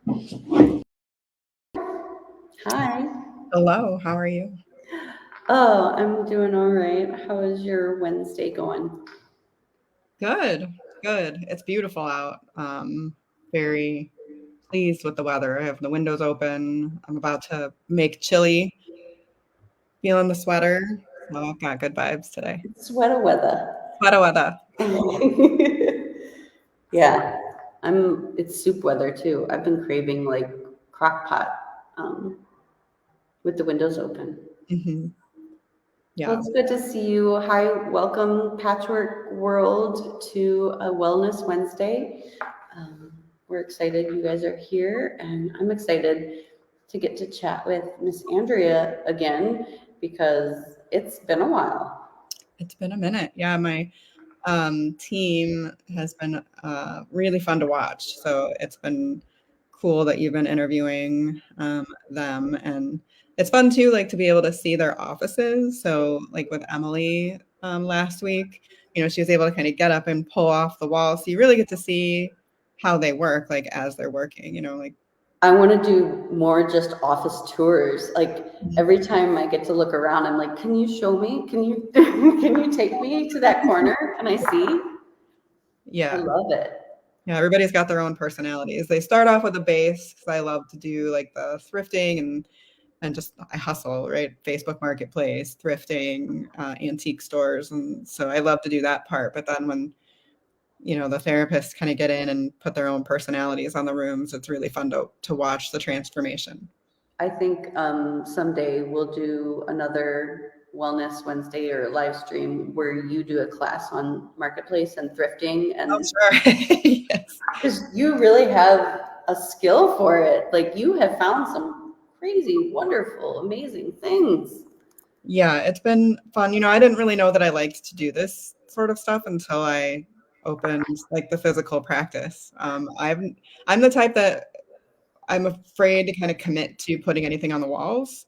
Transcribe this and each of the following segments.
Hi. Hello, how are you? Oh, I'm doing all right. How is your Wednesday going? Good, good. It's beautiful out. Very pleased with the weather. I have the windows open. I'm about to make chili, feeling the sweater. So I've got good vibes today. Sweater weather. Sweater weather. Yeah, it's soup weather too. I've been craving like crock pot um, with the windows open. Hmm. Well, Yeah, it's good to see you. Hi, welcome Patchwork World to a Wellness Wednesday. Um, we're excited you guys are here, and I'm excited to get to chat with Miss Andrea again because it's been a while. it's been a minute. Yeah, my team has been really fun to watch. So it's been cool that you've been interviewing them, and it's fun too, like to be able to see their offices. So like with Emily last week, she was able to kind of get up and pull off the wall, so you really get to see how they work, like as they're working. Like I want to do more just office tours. Like every time I get to look around, I'm like, can you show me? Can you can you take me to that corner? Can I see? I yeah. love it. Yeah, everybody's got their own personalities. They start off with a base because I love to do like the thrifting and just I hustle, right? Facebook Marketplace, thrifting, antique stores, and so I love to do that part. But then when the therapists kind of get in and put their own personalities on the rooms, it's really fun to watch the transformation. I think someday we'll do another Wellness Wednesday or live stream where you do a class on marketplace and thrifting, Oh, and sure. Yes. because you really have a skill for it. Like you have found some crazy, wonderful, amazing things. Yeah, it's been fun. I didn't really know that I liked to do this sort of stuff until I opened like the physical practice. I'm the type that I'm afraid to kind of commit to putting anything on the walls.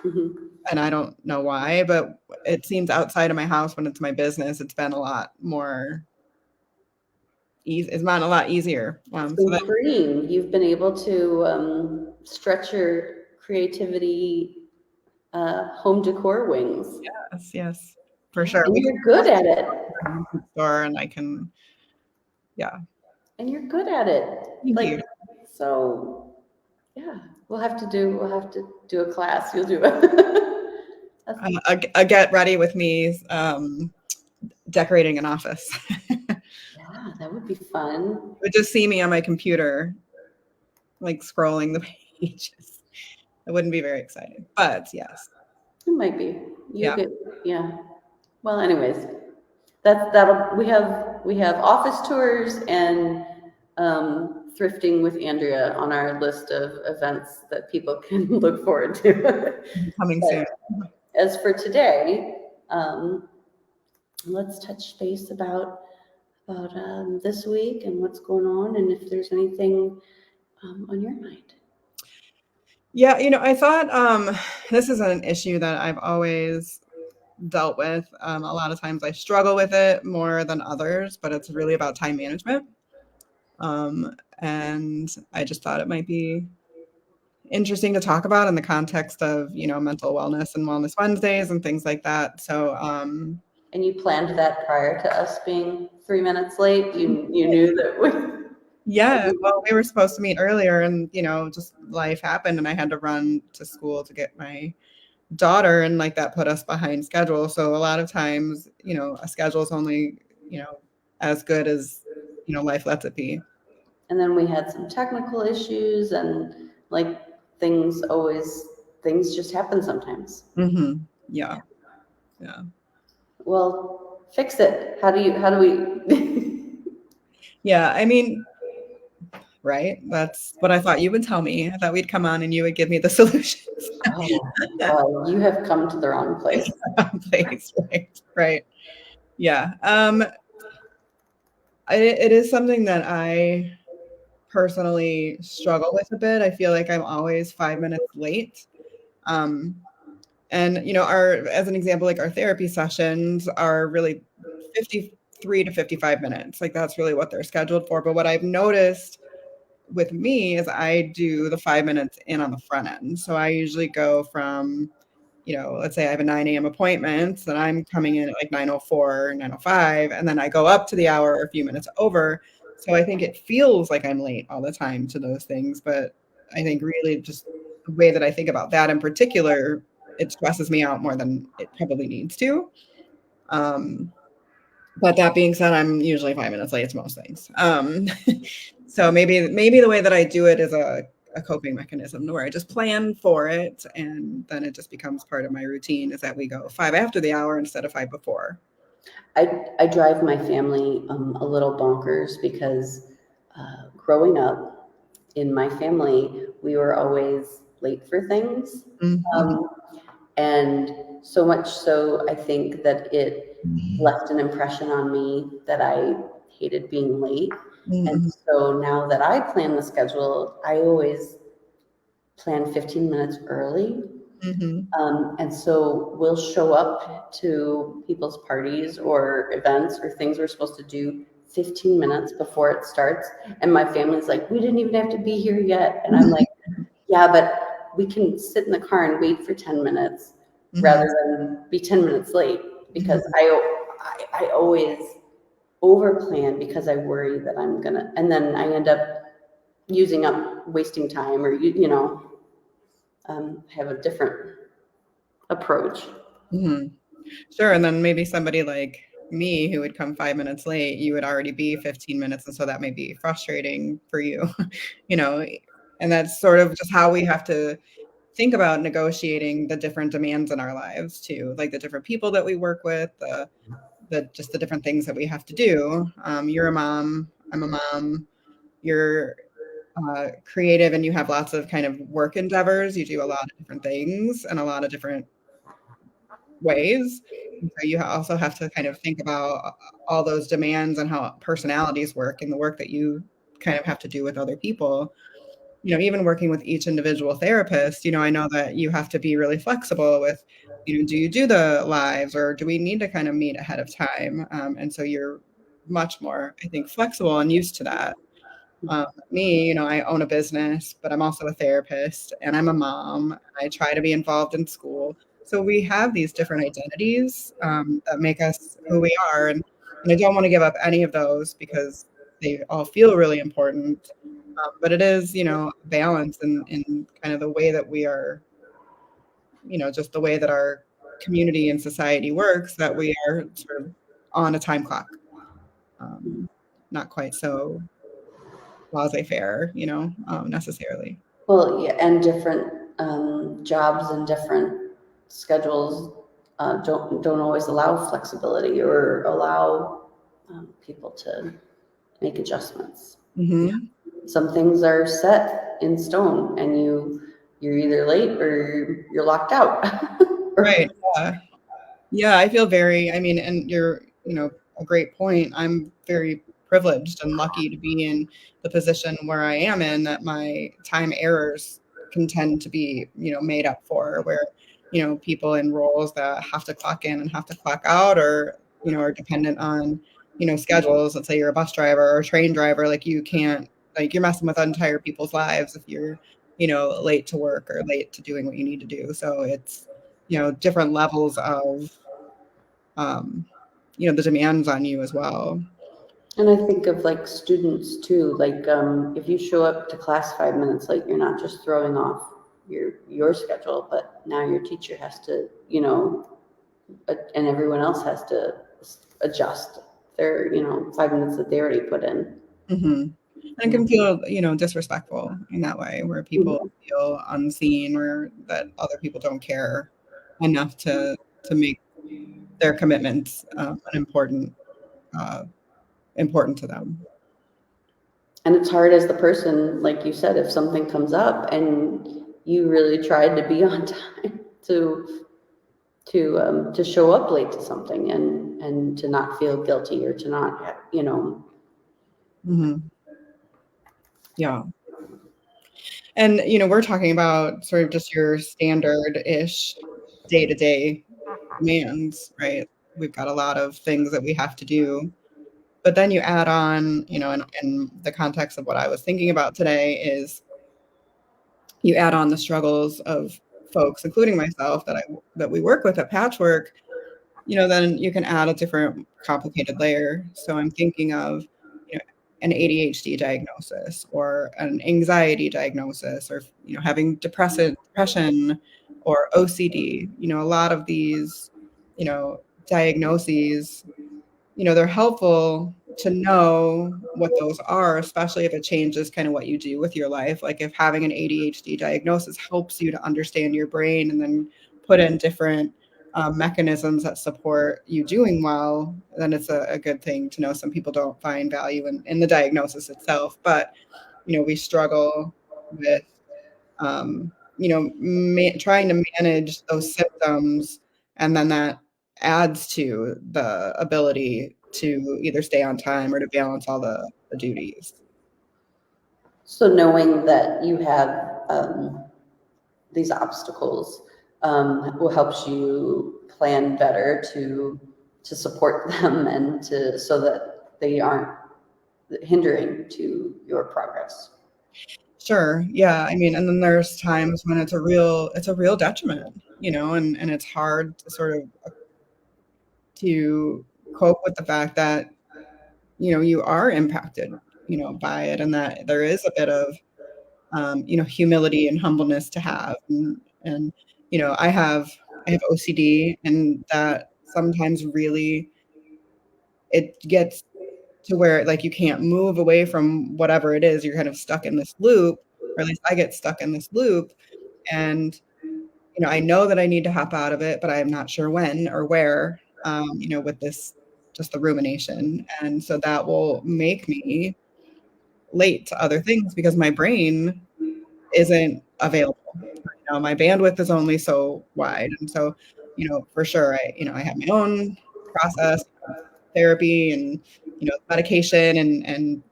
Mhm. And I don't know why, but it seems outside of my house when it's my business, it's been a lot more easy. It's been a lot easier. It's So been that freeing. You've been able to stretch your creativity home decor wings, yes, for yeah, sure. and We you're good at it. can go to the store and I can, yeah. And you're good at it. Thank Like you. so, yeah. We'll have to do a class. You'll do it. That's, A get ready with me decorating an office. yeah, that would be fun. Would just see me on my computer, like scrolling the pages. It wouldn't be very exciting, but yes, It might be. You'll yeah. get, yeah. Well, anyways, that'll we have office tours and thrifting with Andrea on our list of events that people can look forward to. Coming But soon. as for today, let's touch base about this week and what's going on, and if there's anything on your mind. Yeah, I thought this is an issue that I've always dealt with. A lot of times I struggle with it more than others, but it's really about time management. And I just thought it might be interesting to talk about in the context of, mental wellness and wellness Wednesdays and things like that. So, And you planned that prior to us being 3 minutes late. You knew that we. yeah, well, we were supposed to meet earlier and, just life happened and I had to run to school to get my daughter and like that put us behind schedule. So a lot of times, a schedule is only, as good as, life lets it be. And then we had some technical issues, and like things just happen sometimes. Hmm. Yeah. Yeah. Well, fix it. How do we Yeah. I mean, right. That's what I thought you would tell me. I thought we'd come on and you would give me the solutions. Oh, well, you have come to the wrong place. Place, right. Right. Yeah. It is something that I personally struggle with a bit. I feel like I'm always 5 minutes late. Um, and as an example, like our therapy sessions are really 53 to 55 minutes. Like that's really what they're scheduled for. But what I've noticed with me is I do the 5 minutes in on the front end. So I usually go from, let's say I have a 9 a.m. appointment, then I'm coming in at like 9:04, 9:05, and then I go up to the hour or a few minutes over. So I think it feels like I'm late all the time to those things. But I think really just the way that I think about that in particular, it stresses me out more than it probably needs to. But that being said, I'm usually 5 minutes late to most things. So maybe the way that I do it is a coping mechanism where I just plan for it, and then it just becomes part of my routine is that we go 5 after the hour instead of 5 before. I drive my family a little bonkers because growing up in my family, we were always late for things. Mm-hmm. And so much so, I think that it left an impression on me that I hated being late. And Mm-hmm. so now that I plan the schedule, I always plan 15 minutes early. Mm-hmm. And so we'll show up to people's parties or events or things we're supposed to do 15 minutes before it starts. And my family's like, we didn't even have to be here yet. And I'm like, yeah, but we can sit in the car and wait for 10 minutes rather than be 10 minutes late, because I always over plan because I worry that I'm gonna, and then I end up wasting time, or have a different approach. Mm-hmm. Sure. And then maybe somebody like me who would come 5 minutes late, you would already be 15 minutes. And so that may be frustrating for you, you know, and that's sort of just how we have to think about negotiating the different demands in our lives too, like the different people that we work with, the different things that we have to do. You're a mom, I'm a mom, you're creative and you have lots of kind of work endeavors. You do a lot of different things and a lot of different ways. And so you also have to kind of think about all those demands and how personalities work and the work that you kind of have to do with other people. Even working with each individual therapist, I know that you have to be really flexible with, do you do the lives or do we need to kind of meet ahead of time? And so you're much more, I think, flexible and used to that. Me, I own a business, but I'm also a therapist and I'm a mom. I try to be involved in school. So we have these different identities that make us who we are. And I don't want to give up any of those because they all feel really important. But it is, balance in kind of the way that we are, just the way that our community and society works, that we are sort of on a time clock. Not quite so laissez-faire, necessarily. Well, yeah, and different jobs and different schedules don't always allow flexibility or allow people to make adjustments. Mm-hmm. Some things are set in stone, and you're either late or you're locked out. Right. Yeah, I feel I mean, and you're, a great point. I'm very privileged and lucky to be in the position where I am in, that my time errors can tend to be, made up for, where, people in roles that have to clock in and have to clock out, or, are dependent on, schedules. Let's say you're a bus driver or a train driver, like you can't, like you're messing with entire people's lives if you're, late to work or late to doing what you need to do. So it's, different levels of, the demands on you as well. And I think of like students too, like if you show up to class 5 minutes late, you're not just throwing off your schedule, but now your teacher has to, and everyone else has to adjust their, 5 minutes that they already put in. Mm-hmm. And it can feel, disrespectful in that way, where people feel unseen, or that other people don't care enough to make their commitments important to them. And it's hard as the person, like you said, if something comes up and you really tried to be on time to show up late to something, and to not feel guilty, or to not, Mm-hmm. Yeah. And, we're talking about sort of just your standard-ish day-to-day demands, right? We've got a lot of things that we have to do. But then you add on, in the context of what I was thinking about today is you add on the struggles of folks, including myself, that we work with at Patchwork, then you can add a different complicated layer. So I'm thinking of, an ADHD diagnosis or an anxiety diagnosis or, having depression or OCD, a lot of these, diagnoses, they're helpful to know what those are, especially if it changes kind of what you do with your life. Like if having an ADHD diagnosis helps you to understand your brain and then put in different mechanisms that support you doing well, then it's a good thing to know. Some people don't find value in the diagnosis itself, but, we struggle with, trying to manage those symptoms, and then that adds to the ability to either stay on time or to balance all the duties. So knowing that you have these obstacles will help you plan better to support them and so that they aren't hindering to your progress. Sure. Yeah. I mean, and then there's times when it's a real detriment, and it's hard to sort of to cope with the fact that, you are impacted, by it, and that there is a bit of, humility and humbleness to have. And I have OCD, and that sometimes really it gets to where like you can't move away from whatever it is. You're kind of stuck in this loop, or at least I get stuck in this loop. And, I know that I need to hop out of it, but I'm not sure when or where, with this, just the rumination. And so that will make me late to other things because my brain isn't available. My bandwidth is only so wide. And so, for sure, I have my own process, therapy and, medication and,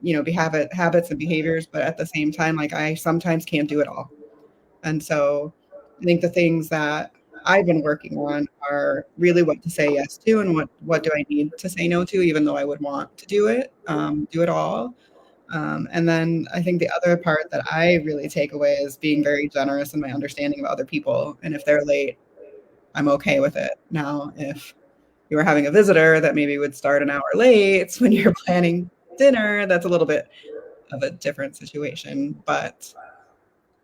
habits and behaviors. But at the same time, like I sometimes can't do it all. And so I think the things that I've been working on are really what to say yes to and what do I need to say no to, even though I would want to do it all. And then I think the other part that I really take away is being very generous in my understanding of other people. And if they're late, I'm okay with it. Now, if you were having a visitor that maybe would start an hour late when you're planning dinner, that's a little bit of a different situation. But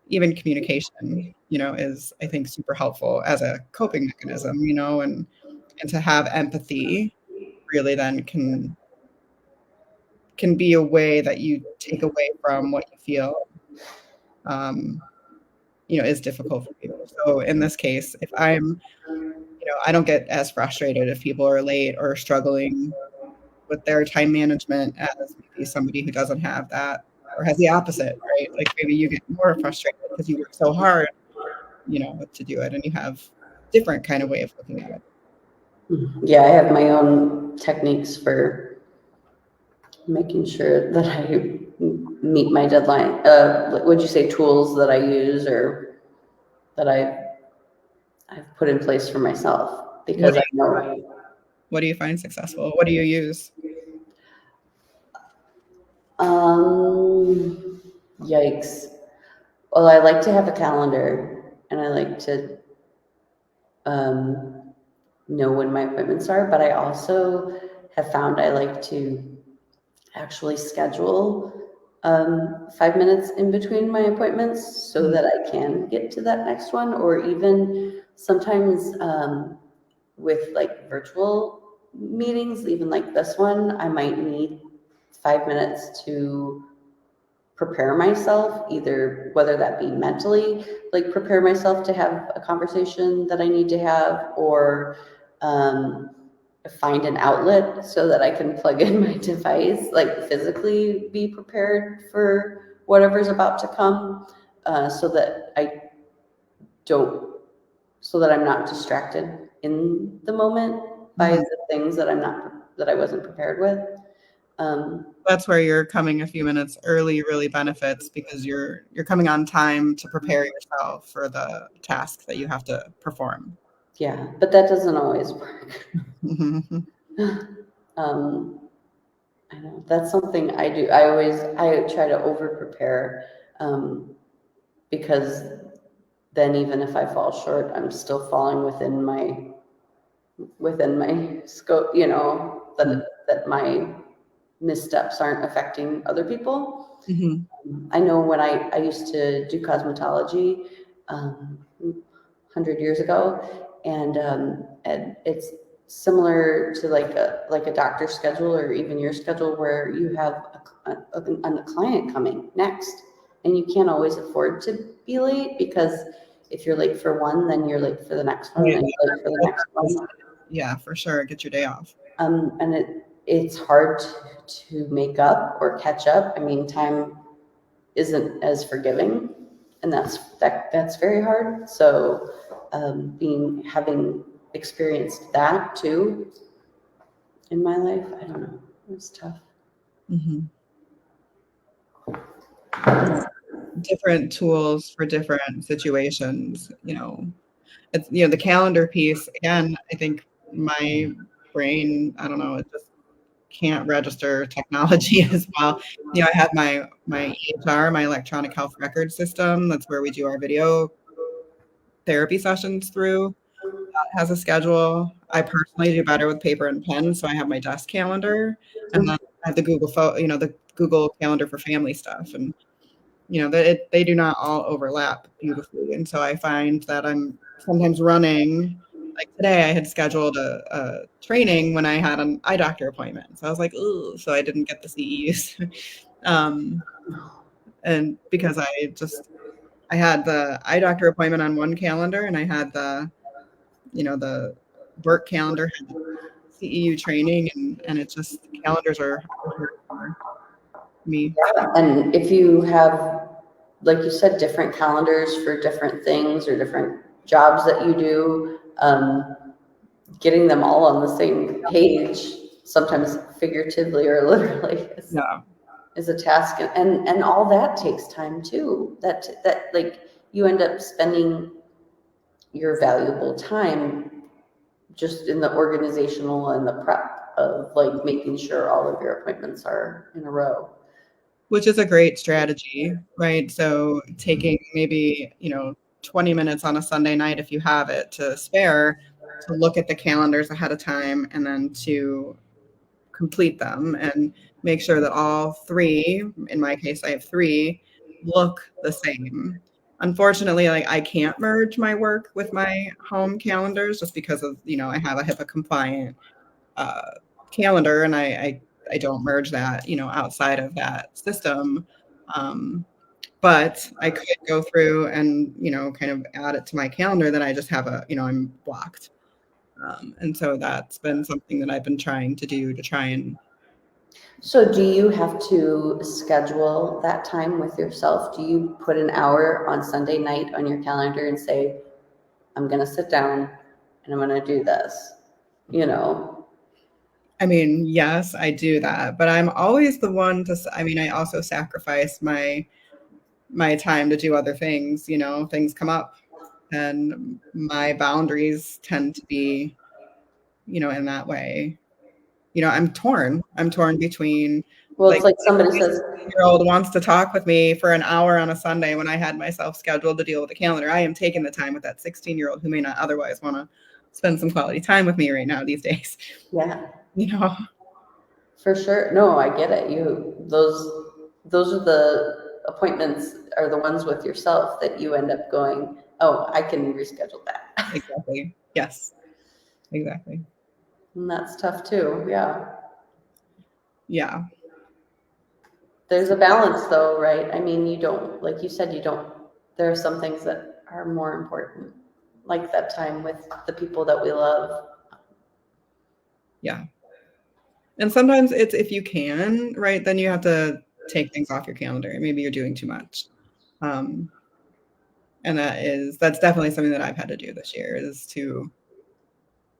even communication, is, I think, super helpful as a coping mechanism, and to have empathy really then can be a way that you take away from what you feel, is difficult for people. So in this case, if I don't get as frustrated if people are late or struggling with their time management as maybe somebody who doesn't have that or has the opposite, right? Like maybe you get more frustrated because you work so hard, to do it, and you have different kind of way of looking at it. Yeah, I have my own techniques for making sure that I meet my deadline. Would you say tools that I use or that I've put in place for myself? Because I know. What do you find successful? What do you use? Yikes. Well, I like to have a calendar and I like to know when my appointments are, but I also have found I like to actually schedule 5 minutes in between my appointments so that I can get to that next one, or even sometimes with like virtual meetings, even like this one, I might need 5 minutes to prepare myself, either whether that be mentally, like prepare myself to have a conversation that I need to have, or find an outlet so that I can plug in my device, like physically be prepared for whatever's about to come, so that I'm not distracted in the moment by the things that I wasn't prepared with. That's where you're coming a few minutes early really benefits, because you're coming on time to prepare yourself for the task that you have to perform. Yeah, but that doesn't always work. I know that's something I do. I try to over prepare, because then even if I fall short, I'm still falling within my scope, Mm. that my missteps aren't affecting other people. Mhm. I know when I used to do cosmetology, 100 years ago, and it's similar to like a doctor's schedule or even your schedule where you have a client coming next, and you can't always afford to be late because if you're late for one, then you're late for the next one, Right. then you're late for the next one. Yeah, for sure. Get your day off. And it's hard to make up or catch up. I mean, time isn't as forgiving, and that's very hard. So, having experienced that too in my life, I don't know, it was tough. Mhm. Different tools for different situations, It's, the calendar piece, again, I think my brain, I don't know, it just can't register technology as well. I have my EHR, my electronic health record system. That's where we do our video therapy sessions through. That has a schedule. I personally do better with paper and pen, so I have my desk calendar, and then I have the the Google Calendar for family stuff, and they do not all overlap beautifully. And so I find that I'm sometimes running. Like today, I had scheduled a training when I had an eye doctor appointment. So I was like, ooh, so I didn't get the CEUs. um, and because I had the eye doctor appointment on one calendar, and I had the work calendar had the CEU training, and it's just the calendars are hard for me. And if you have, like you said, different calendars for different things or different jobs that you do, getting them all on the same page, sometimes figuratively or literally, Yeah. is a task, and all that takes time too. That like you end up spending your valuable time just in the organizational and the prep of like making sure all of your appointments are in a row. Which is a great strategy, right? So taking maybe, 20 minutes on a Sunday night, if you have it to spare, to look at the calendars ahead of time and then to complete them and make sure that all three, in my case, I have three, look the same. Unfortunately, like I can't merge my work with my home calendars just because of, I have a HIPAA compliant uh, calendar, and I don't merge that, outside of that system. Um, but I could go through and, kind of add it to my calendar that I just have I'm blocked. And so that's been something that I've been trying to do to try and. So do you have to schedule that time with yourself? Do you put an hour on Sunday night on your calendar and say, I'm going to sit down and I'm going to do this, you know? I mean, yes, I do that, but I'm always the one I mean, I also sacrifice my time to do other things, things come up, and my boundaries tend to be, in that way. I'm torn. I'm torn between, Well, like, it's like somebody my says, 16-year-old wants to talk with me for an hour on a Sunday when I had myself scheduled to deal with the calendar. I am taking the time with that 16-year-old who may not otherwise want to spend some quality time with me right now these days. yeah, You know, for sure. No, I get it. Those are the appointments are the ones with yourself that you end up going, oh, I can reschedule that. exactly. Yes, exactly. And that's tough too. Yeah. Yeah. There's a balance though, right? I mean, you don't, like you said, there are some things that are more important, like that time with the people that we love. Yeah. And sometimes it's if you can, right, then you have to take things off your calendar. Maybe you're doing too much. Um, and that's definitely something that I've had to do this year is to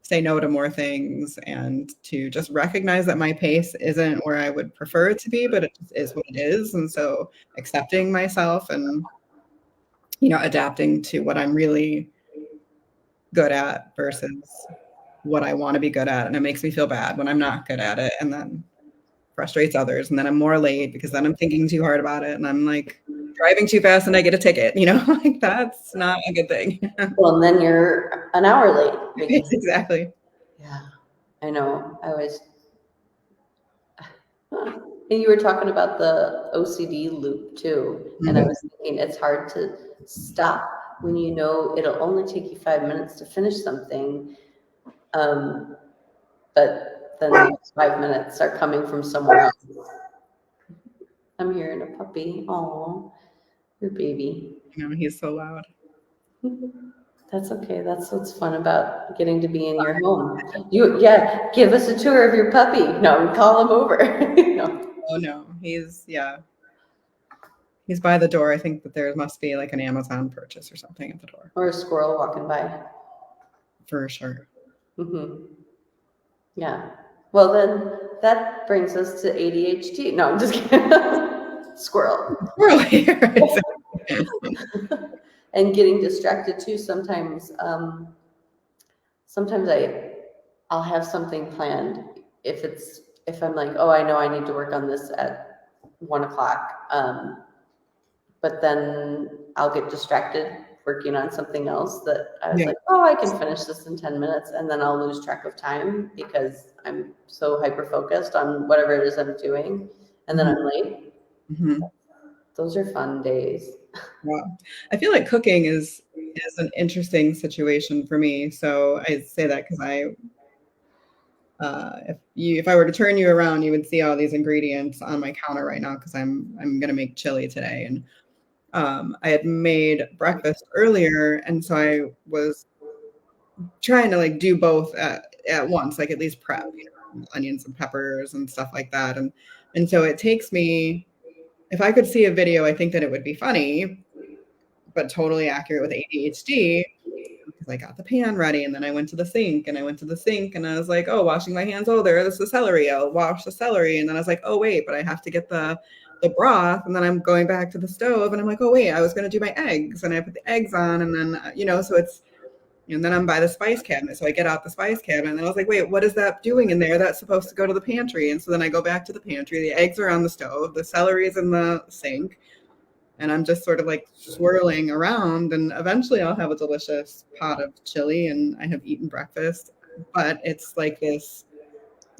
say no to more things and to just recognize that my pace isn't where I would prefer it to be, but it just is what it is. And so accepting myself and, adapting to what I'm really good at versus what I want to be good at. And it makes me feel bad when I'm not good at it. And then frustrates others. And then I'm more late because then I'm thinking too hard about it. And I'm like driving too fast and I get a ticket, like that's not a good thing. Well, and then you're an hour late. Because, Exactly. yeah, I know. I was, and you were talking about the OCD loop too. And I was thinking it's hard to stop when you know it'll only take you 5 minutes to finish something. But then the next 5 minutes are coming from somewhere else. I'm hearing a puppy. Oh, your baby. He's so loud. That's okay. That's what's fun about getting to be in your home. Give us a tour of your puppy. No, call him over. Oh no, he's by the door. I think that there must be like an Amazon purchase or something at the door. Or a squirrel walking by. For sure. Yeah. Well, then that brings us to ADHD. No, I'm just kidding. Squirrel. And getting distracted too. Sometimes I'll have something planned. If I'm like, oh, I know I need to work on this at 1:00. But then I'll get distracted working on something else that I was like, oh, I can finish this in 10 minutes. And then I'll lose track of time because I'm so hyper-focused on whatever it is I'm doing. And then I'm late. Those are fun days. Wow. I feel like cooking is an interesting situation for me. So I say that because if I were to turn you around, you would see all these ingredients on my counter right now because I'm going to make chili today. And I had made breakfast earlier, and so I was trying to like do both at once, like at least prep, onions and peppers and stuff like that. And so it takes me, if I could see a video, I think that it would be funny, but totally accurate with ADHD. Because I got the pan ready, and then I went to the sink, and I was like, oh, washing my hands. Oh, there's the celery. I'll wash the celery. And then I was like, oh, wait, but I have to get the broth. And then I'm going back to the stove, and I'm like, oh, wait, I was going to do my eggs, and I put the eggs on. And then, so it's, and then I'm by the spice cabinet. So I get out the spice cabinet, and I was like, wait, what is that doing in there? That's supposed to go to the pantry. And so then I go back to the pantry. The eggs are on the stove. The celery is in the sink. And I'm just sort of like swirling around, and eventually I'll have a delicious pot of chili and I have eaten breakfast. But it's like this,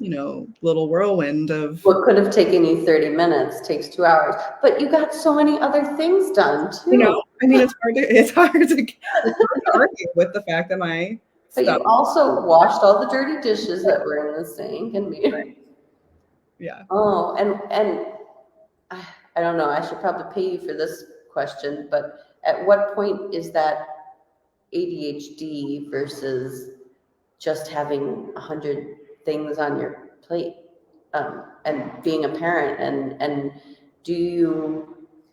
little whirlwind of what could have taken you 30 minutes takes 2 hours. But you got so many other things done too. I mean, it's hard to argue with the fact that But you also washed all the dirty dishes that were in the sink and yeah. Oh, and I don't know, I should probably pay you for this question, but at what point is that ADHD versus just having 100 things on your plate, and being a parent, and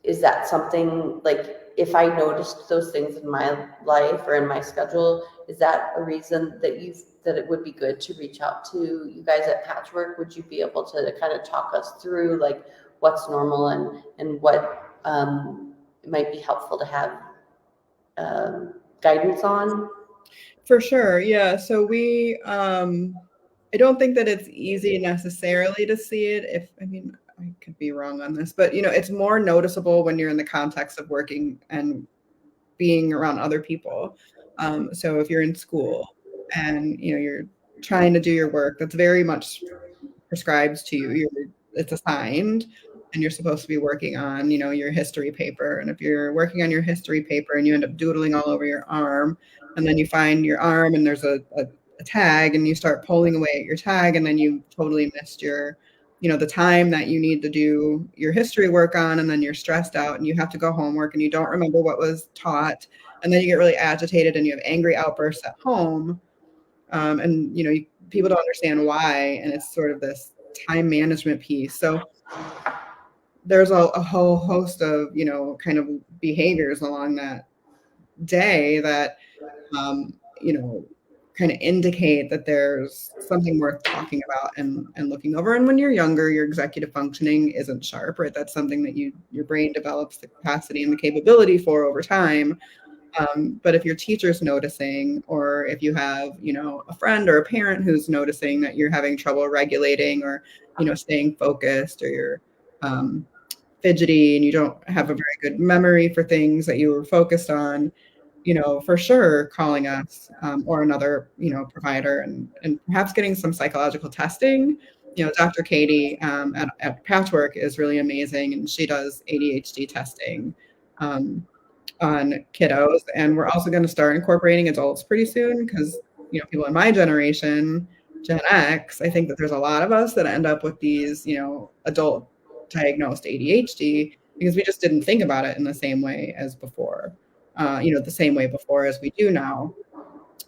is that something, like, if I noticed those things in my life or in my schedule, is that a reason that it would be good to reach out to you guys at Patchwork? Would you be able to kind of talk us through like what's normal and what might be helpful to have guidance on? For sure. Yeah. So I don't think that it's easy necessarily to see it. I could be wrong on this, but it's more noticeable when you're in the context of working and being around other people. So if you're in school and you're trying to do your work, that's very much prescribed to you. It's assigned, and you're supposed to be working on, your history paper. And if you're working on your history paper and you end up doodling all over your arm, and then you find your arm and there's a tag, and you start pulling away at your tag, and then you totally missed your, the time that you need to do your history work on, and then you're stressed out and you have to go homework and you don't remember what was taught, and then you get really agitated and you have angry outbursts at home, and people don't understand why, and it's sort of this time management piece. So there's a whole host of kind of behaviors along that day that kind of indicate that there's something worth talking about and looking over. And when you're younger, your executive functioning isn't sharp, right? That's something that your brain develops the capacity and the capability for over time. But if your teacher's noticing, or if you have, a friend or a parent who's noticing that you're having trouble regulating, or, staying focused, or you're fidgety and you don't have a very good memory for things that you were focused on, for sure calling us, or another, provider, and perhaps getting some psychological testing. Dr. Katie, at Patchwork, is really amazing, and she does ADHD testing on kiddos. And we're also going to start incorporating adults pretty soon, because people in my generation, Gen X, I think that there's a lot of us that end up with these adult diagnosed ADHD, because we just didn't think about it in the same way as before, the same way before as we do now.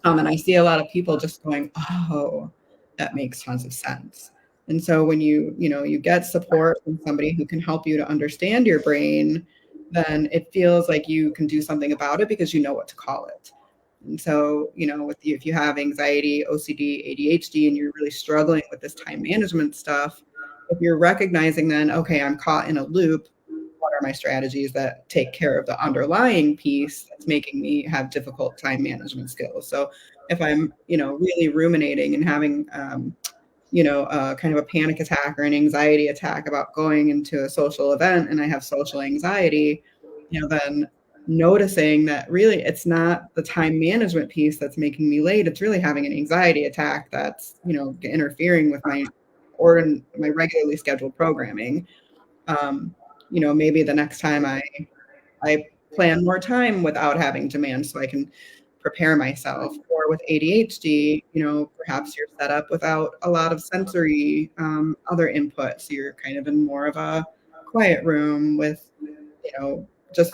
And I see a lot of people just going, oh, that makes tons of sense. And so when you get support from somebody who can help you to understand your brain, then it feels like you can do something about it, because you know what to call it. And so, if you have anxiety, OCD, ADHD, and you're really struggling with this time management stuff, if you're recognizing then, okay, I'm caught in a loop, what are my strategies that take care of the underlying piece that's making me have difficult time management skills? So if I'm, really ruminating and having, kind of a panic attack or an anxiety attack about going into a social event, and I have social anxiety, then noticing that really it's not the time management piece that's making me late. It's really having an anxiety attack that's, interfering with my regularly scheduled programming. Maybe the next time I plan more time without having demands, so I can prepare myself. Or with ADHD, perhaps you're set up without a lot of sensory other input. So you're kind of in more of a quiet room with, just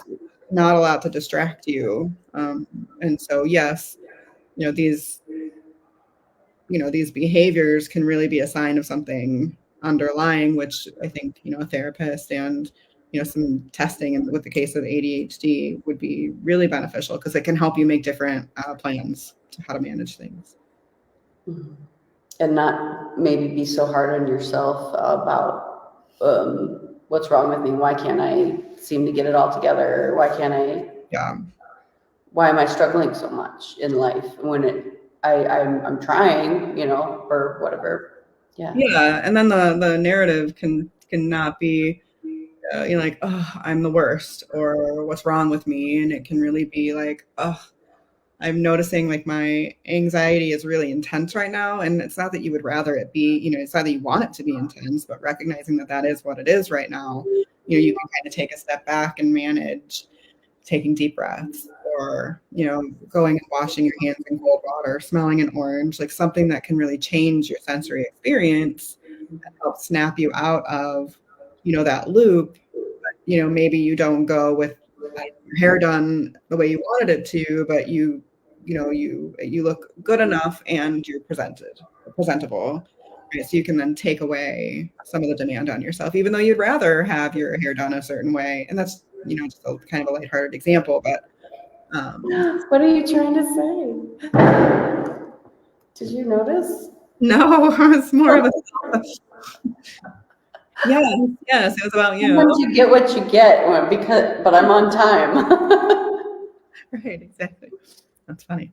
not a lot to distract you. And so, yes, these these behaviors can really be a sign of something underlying, which I think, a therapist and, some testing with the case of ADHD would be really beneficial, because it can help you make different plans to how to manage things. And not maybe be so hard on yourself about what's wrong with me? Why can't I seem to get it all together? Why can't I? Yeah. Why am I struggling so much in life when I'm trying, or whatever. Yeah. Yeah. And then the narrative can not be, like, oh, I'm the worst, or what's wrong with me. And it can really be like, oh, I'm noticing like my anxiety is really intense right now. And it's not that you would rather it be, it's not that you want it to be intense, but recognizing that that is what it is right now. You can kind of take a step back and manage taking deep breaths, or, going and washing your hands in cold water, smelling an orange, like something that can really change your sensory experience and help snap you out of, that loop. Maybe you don't go with your hair done the way you wanted it to, but you look good enough and you're presentable, right? So you can then take away some of the demand on yourself, even though you'd rather have your hair done a certain way. And that's, just a kind of a lighthearted example, but what are you trying to say? Did you notice? no, it's more of a yes, it was about you. Sometimes you get what you get, but I'm on time. Right, exactly. That's funny.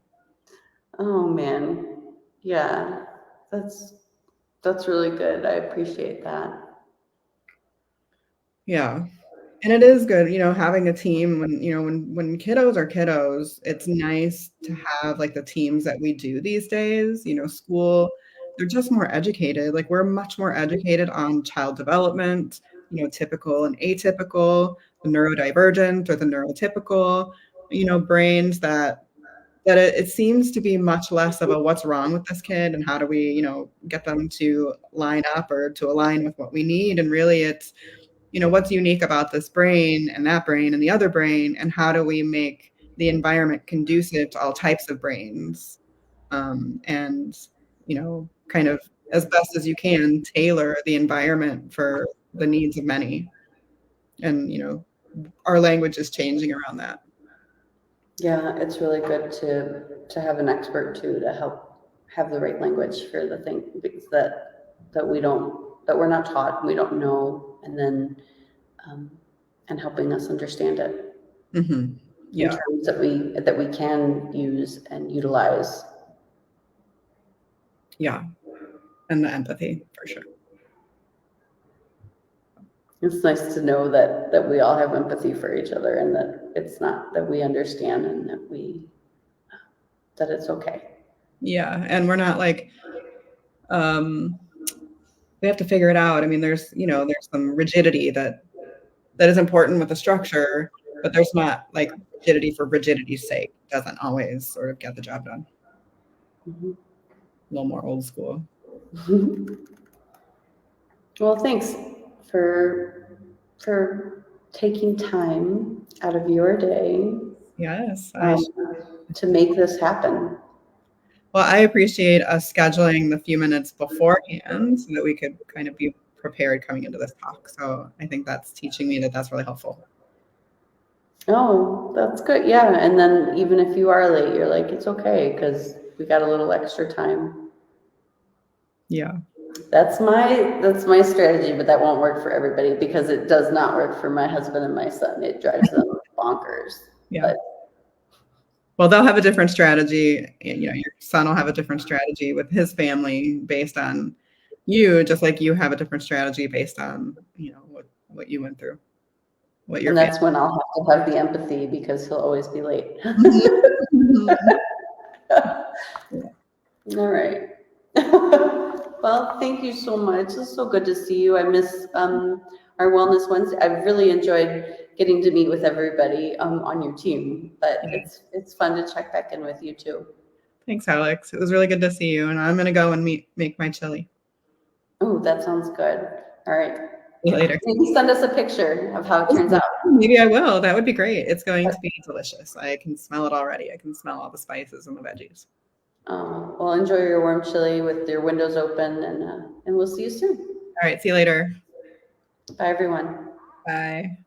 Oh man, yeah, that's really good. I appreciate that. Yeah. And it is good, having a team when kiddos are kiddos, it's nice to have like the teams that we do these days. School, they're just more educated. Like, we're much more educated on child development, typical and atypical, the neurodivergent or the neurotypical, brains that it seems to be much less of a what's wrong with this kid and how do we, get them to line up or to align with what we need. And really it's, what's unique about this brain and that brain and the other brain, and how do we make the environment conducive to all types of brains, and kind of as best as you can tailor the environment for the needs of many. And our language is changing around that. Yeah, it's really good to have an expert too, to help have the right language for the things that we're not taught, we don't know, and then and helping us understand it. Mm-hmm. in terms that we can use and utilize. Yeah. And the empathy, for sure. It's nice to know that we all have empathy for each other, and that it's not that we understand, and that it's okay. Yeah. And we're not like, we have to figure it out. I mean, there's some rigidity that is important with the structure, but there's not like rigidity for rigidity's sake. It doesn't always sort of get the job done. Mm-hmm. A little more old school. Well, thanks for taking time out of your day. Yes. To make this happen. Well, I appreciate us scheduling the few minutes beforehand so that we could kind of be prepared coming into this talk. So I think that's teaching me that that's really helpful. Oh, that's good. Yeah. And then even if you are late, you're like, it's okay because we got a little extra time. Yeah. That's my strategy, but that won't work for everybody because it does not work for my husband and my son. It drives them bonkers. Yeah. But, well, they'll have a different strategy. Your son will have a different strategy with his family based on you, just like you have a different strategy based on, what you went through. And that's when I'll have to have the empathy because he'll always be late. All right. Well, thank you so much. It's so good to see you. I miss our Wellness Wednesday. I've really enjoyed getting to meet with everybody on your team, but it's fun to check back in with you too. Thanks, Alex. It was really good to see you, and I'm going to go and make my chili. Oh, that sounds good. All right. See you later. Maybe send us a picture of how it turns out. Maybe I will. That would be great. It's going to be delicious. I can smell it already. I can smell all the spices and the veggies. Well, enjoy your warm chili with your windows open, and we'll see you soon. All right. See you later. Bye, everyone. Bye.